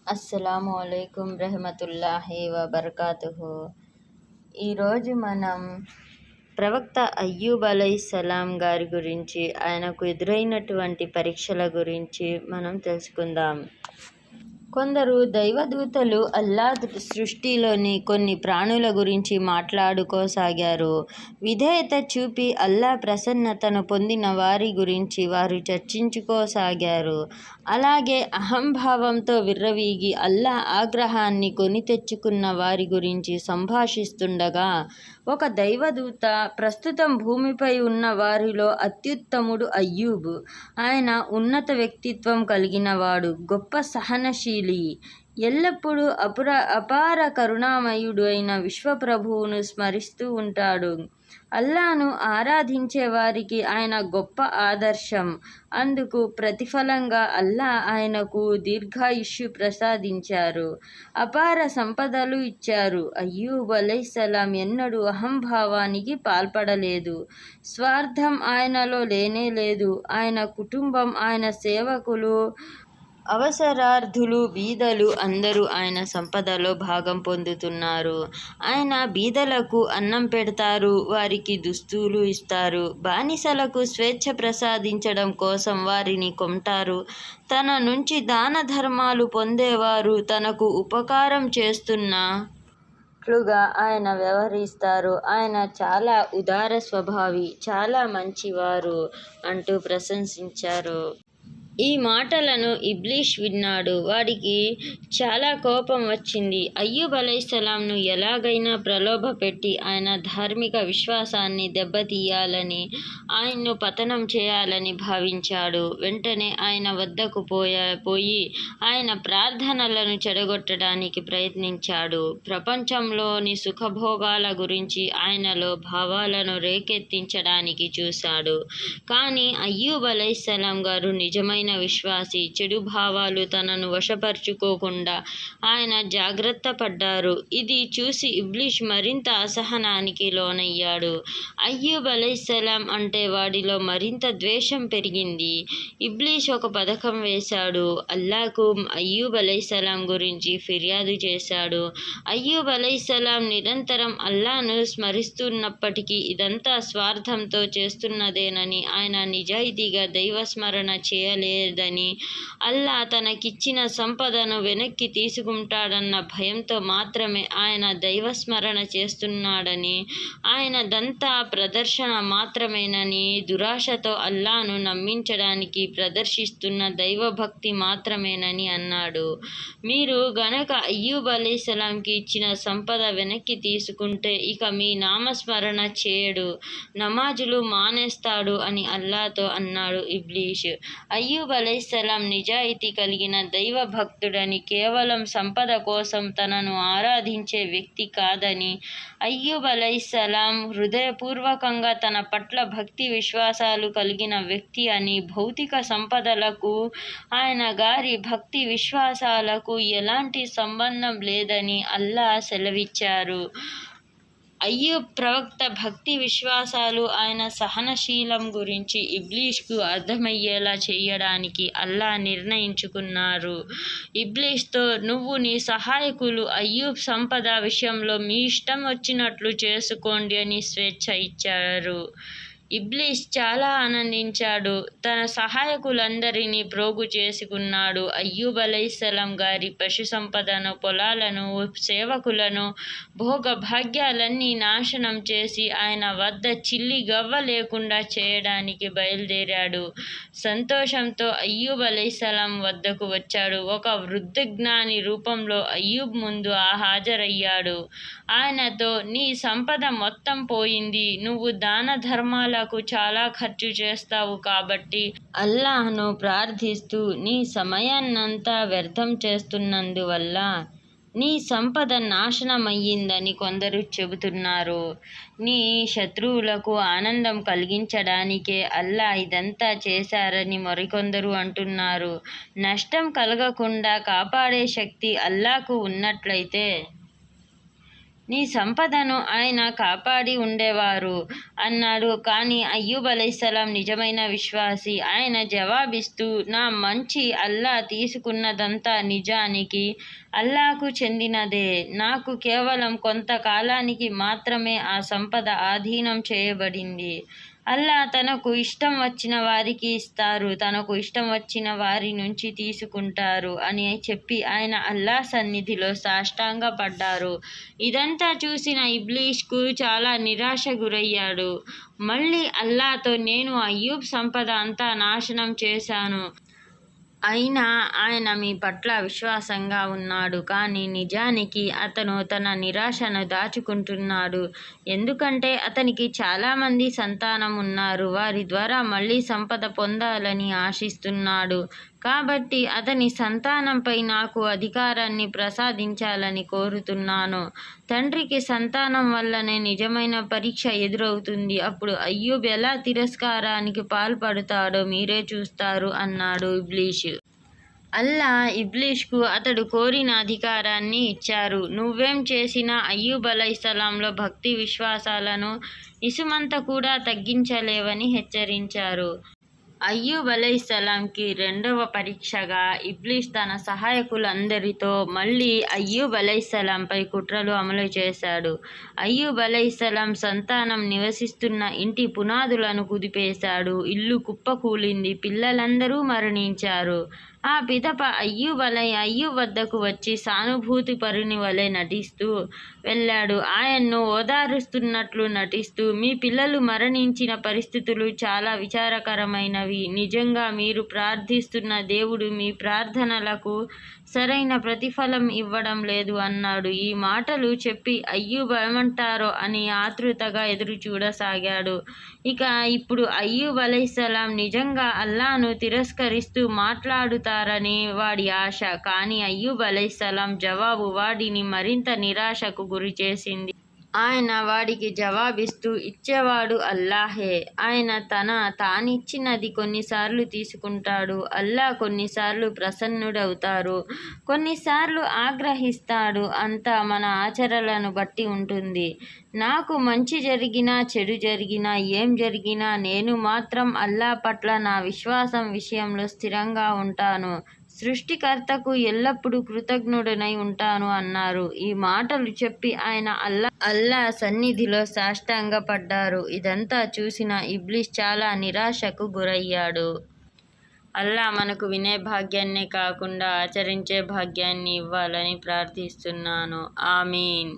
అస్సలాము అలైకుం రహమతుల్లాహి వబర్కాతుహు. ఈరోజు మనం ప్రవక్త అయ్యూబ్ అలైహిస్సలాం గారి గురించి, ఆయనకు ఎదురైనటువంటి పరీక్షల గురించి మనం తెలుసుకుందాం. కొందరు దైవదూతలు అల్లా సృష్టిలోని కొన్ని ప్రాణుల గురించి మాట్లాడుకోసాగారు. విధేయత చూపి అల్లా ప్రసన్నతను పొందిన వారి గురించి వారు చర్చించుకోసాగారు. అలాగే అహంభావంతో విర్రవీగి అల్లా ఆగ్రహాన్ని కొని తెచ్చుకున్న వారి గురించి సంభాషిస్తుండగా, ఒక దైవదూత ప్రస్తుతం భూమిపై ఉన్న వారిలో అత్యుత్తముడు అయ్యూబ్. ఆయన ఉన్నత వ్యక్తిత్వం కలిగినవాడు, గొప్ప సహనశీలి, ఎల్లప్పుడూ అపార కరుణామయుడు అయిన విశ్వప్రభువును స్మరిస్తూ ఉంటాడు. అల్లాను ఆరాధించే వారికి ఆయన గొప్ప ఆదర్శం. అందుకు ప్రతిఫలంగా అల్లా ఆయనకు దీర్ఘాయుష్షు ప్రసాదించారు, అపార సంపదలు ఇచ్చారు. అయ్యూబ్ అలైహిస్సలాం ఎన్నడూ అహంభావానికి పాల్పడలేదు. స్వార్థం ఆయనలో లేనేలేదు. ఆయన కుటుంబం, ఆయన సేవకులు, అవసరార్థులు, బీదలు అందరూ ఆయన సంపదలో భాగం పొందుతున్నారు. ఆయన బీదలకు అన్నం పెడతారు, వారికి దుస్తులు ఇస్తారు, బానిసలకు స్వేచ్ఛ ప్రసాదించడం కోసం వారిని కొంటారు. తన నుంచి దాన ధర్మాలు పొందేవారు తనకు ఉపకారం చేస్తున్నట్లుగా ఆయన వ్యవహరిస్తారు. ఆయన చాలా ఉదార స్వభావి, చాలా మంచివారు అంటూ ప్రశంసించారు. ఈ మాటలను ఇబ్లీష్ విన్నాడు. వాడికి చాలా కోపం వచ్చింది. అయ్యూబ్ అలైహిస్సలాంను ఎలాగైనా ప్రలోభపెట్టి ఆయన ధార్మిక విశ్వాసాన్ని దెబ్బతీయాలని, ఆయన్ను పతనం చేయాలని భావించాడు. వెంటనే ఆయన వద్దకు పోయి ఆయన ప్రార్థనలను చెడగొట్టడానికి ప్రయత్నించాడు. ప్రపంచంలోని సుఖభోగాల గురించి ఆయనలో భావాలను రేకెత్తించడానికి చూశాడు. కానీ అయ్యూబ్ అలైహిస్సలాం గారు నిజమైన విశ్వాసి. చెడు భావాలు తనను వశపరుచుకోకుండా ఆయన జాగ్రత్త పడ్డారు. ఇది చూసి ఇబ్లీష్ మరింత అసహనానికి లోనయ్యాడు. అయ్యూబ్ అలైహిస్సలాం అంటే వాడిలో మరింత ద్వేషం పెరిగింది. ఇబ్లీష్ ఒక పథకం వేశాడు. అల్లాకు అయ్యూబ్ అలైహిస్సలాం గురించి ఫిర్యాదు చేశాడు. అయ్యూబ్ అలైహిస్సలాం నిరంతరం అల్లాను స్మరిస్తున్నప్పటికీ ఇదంతా స్వార్థంతో చేస్తున్నదేనని, ఆయన నిజాయితీగా దైవస్మరణ చేయలేదని, అల్లా తనకిచ్చిన సంపదను వెనక్కి తీసుకుంటాడన్న భయంతో మాత్రమే ఆయన దైవస్మరణ చేస్తున్నాడని, ఆయనదంతా ప్రదర్శన మాత్రమేనని, దురాశతో అల్లాను నమ్మించడానికి ప్రదర్శిస్తున్న దైవభక్తి మాత్రమేనని అన్నాడు. మీరు గనక అయ్యూబ్ అలైహిస్సలాంకి ఇచ్చిన సంపద వెనక్కి తీసుకుంటే ఇక మీ నామస్మరణ చేయడు, నమాజులు మానేస్తాడు అని అల్లాతో అన్నాడు ఇబ్లీష్. అయ్యూబ్ అలైహిస్సలాం నిజాయితీ కలిగిన దైవభక్తుడని, కేవలం సంపద కోసం తనను ఆరాధించే వ్యక్తి కాదని, అయ్యూబ్ అలైహిస్సలాం హృదయపూర్వకంగా తన పట్ల భక్తి విశ్వాసాలు కలిగిన వ్యక్తి అని, భౌతిక సంపదలకు ఆయన గారి భక్తి విశ్వాసాలకు ఎలాంటి సంబంధం లేదని అల్లా సెలవిచ్చారు. అయ్యూబ్ ప్రవక్త భక్తి విశ్వాసాలు, ఆయన సహనశీలం గురించి ఇబ్లీష్కు అర్థమయ్యేలా చేయడానికి అల్లా నిర్ణయించుకున్నారు. ఇబ్లీష్తో, నువ్వు నీ సహాయకులు అయ్యూబ్ సంపద విషయంలో మీ ఇష్టం వచ్చినట్లు చేసుకోండి అని స్వేచ్ఛ ఇచ్చారు. ఇబ్లీష్ చాలా ఆనందించాడు. తన సహాయకులందరినీ ప్రోగు చేసుకున్నాడు. అయ్యూబ్ అలైహిస్సలాం గారి పశు సంపదను, పొలాలను, సేవకులను, భోగభాగ్యాలన్నీ నాశనం చేసి ఆయన వద్ద చిల్లి గవ్వ లేకుండా చేయడానికి బయలుదేరాడు. సంతోషంతో అయ్యూబ్ అలైహిస్సలాం వద్దకు వచ్చాడు. ఒక వృద్ధజ్ఞాని రూపంలో అయ్యూబ్ ముందు హాజరయ్యాడు. ఆయనతో, నీ సంపద మొత్తం పోయింది. నువ్వు దాన ధర్మాలకు చాలా ఖర్చు చేస్తావు కాబట్టి అల్లాహ్ను ప్రార్థిస్తూ నీ సమయాన్నంతా వ్యర్థం చేస్తున్నందువల్ల నీ సంపద నాశనమయ్యిందని కొందరు చెబుతున్నారు. నీ శత్రువులకు ఆనందం కలిగించడానికే అల్లా ఇదంతా చేశారని మరికొందరు అంటున్నారు. నష్టం కలగకుండా కాపాడే శక్తి అల్లాకు ఉన్నట్లయితే నీ సంపదను ఆయన కాపాడి ఉండేవారు అన్నాడు. కానీ అయ్యూబ్ అలైహిస్సలాం నిజమైన విశ్వాసి. ఆయన జవాబిస్తూ, నా మంచి అల్లా తీసుకున్నదంతా నిజానికి అల్లాకు చెందినదే. నాకు కేవలం కొంతకాలానికి మాత్రమే ఆ సంపద ఆధీనం చేయబడింది. అల్లా తనకు ఇష్టం వచ్చిన వారికి ఇస్తారు, తనకు ఇష్టం వచ్చిన వారి నుంచి తీసుకుంటారు అని చెప్పి ఆయన అల్లా సన్నిధిలో సాష్టాంగపడ్డారు. ఇదంతా చూసిన ఇబ్లీష్కు చాలా నిరాశ గురయ్యాడు. మళ్ళీ అల్లాతో, నేను అయ్యూబ్ సంపద అంతా నాశనం చేశాను, అయినా ఆయన మీ పట్ల విశ్వాసంగా ఉన్నాడు. కానీ నిజానికి అతను తన నిరాశను దాచుకుంటున్నాడు. ఎందుకంటే అతనికి చాలామంది సంతానం ఉన్నారు. వారి ద్వారా మళ్ళీ సంపద పొందాలని ఆశిస్తున్నాడు. కాబట్టి అతని సంతానంపై నాకు అధికారాన్ని ప్రసాదించాలని కోరుతున్నాను. తండ్రికి సంతానం వల్లనే నిజమైన పరీక్ష ఎదురవుతుంది. అప్పుడు అయ్యూబ్ ఎలా తిరస్కారానికి పాల్పడతాడో మీరే చూస్తారు అన్నాడు ఇబ్లీష్. అల్లా ఇబ్లీష్కు అతడు కోరిన అధికారాన్ని ఇచ్చారు. నువ్వేం చేసినా అయ్యూబ్ అలైహిస్సలాంలో భక్తి విశ్వాసాలను ఇసుమంత కూడా తగ్గించలేవని హెచ్చరించారు. అయ్యూబ్ అలైహిస్సలాంకి రెండవ పరీక్షగా ఇబ్లీష్ తన సహాయకులందరితో మళ్ళీ అయ్యూబ్ అలైహిస్సలాంపై కుట్రలు అమలు చేశాడు. అయ్యూబ్ అలైహిస్సలాం సంతానం నివసిస్తున్న ఇంటి పునాదులను కుదిపేశాడు. ఇల్లు కుప్పకూలింది. పిల్లలందరూ మరణించారు. ఆ పిదప అయ్యూబ్ వద్దకు వచ్చి సానుభూతి పరుని వలె నటిస్తూ వెళ్ళాడు. ఆయన్ను ఓదారుస్తున్నట్లు నటిస్తూ, మీ పిల్లలు మరణించిన పరిస్థితులు చాలా విచారకరమైనవి. నిజంగా మీరు ప్రార్థిస్తున్న దేవుడు మీ ప్రార్థనలకు సరైన ప్రతిఫలం ఇవ్వడం లేదు అన్నాడు. ఈ మాటలు చెప్పి అయ్యూబ్ ఏమంటారో అని ఆతృతగా ఎదురు చూడసాగాడు. ఇప్పుడు అయ్యూబ్ అలైహిస్సలాం నిజంగా అల్లాను తిరస్కరిస్తూ మాట్లాడుతారని వాడి ఆశ. కానీ అయ్యూబ్ అలైహిస్సలాం జవాబు వాడిని మరింత నిరాశకు గురిచేసింది. ఆయన వాడికి జవాబిస్తూ, ఇచ్చేవాడు అల్లాహే. ఆయన తానిచ్చినది కొన్నిసార్లు తీసుకుంటాడు. అల్లా కొన్నిసార్లు ప్రసన్నుడవుతారు, కొన్నిసార్లు ఆగ్రహిస్తాడు. అంతా మన ఆచరణలను బట్టి ఉంటుంది. నాకు మంచి జరిగినా చెడు జరిగినా ఏం జరిగినా నేను మాత్రం అల్లా పట్ల నా విశ్వాసం విషయంలో స్థిరంగా ఉంటాను. సృష్టికర్తకు ఎల్లప్పుడూ కృతజ్ఞుడనై ఉంటాను అన్నారు. ఈ మాటలు చెప్పి ఆయన అల్లా సన్నిధిలో సాష్టాంగపడ్డారు. ఇదంతా చూసిన ఇబ్లీష్ చాలా నిరాశకు గురయ్యాడు. అల్లా మనకు వినే భాగ్యాన్నే కాకుండా ఆచరించే భాగ్యాన్ని ఇవ్వాలని ప్రార్థిస్తున్నాను. ఆమీన్.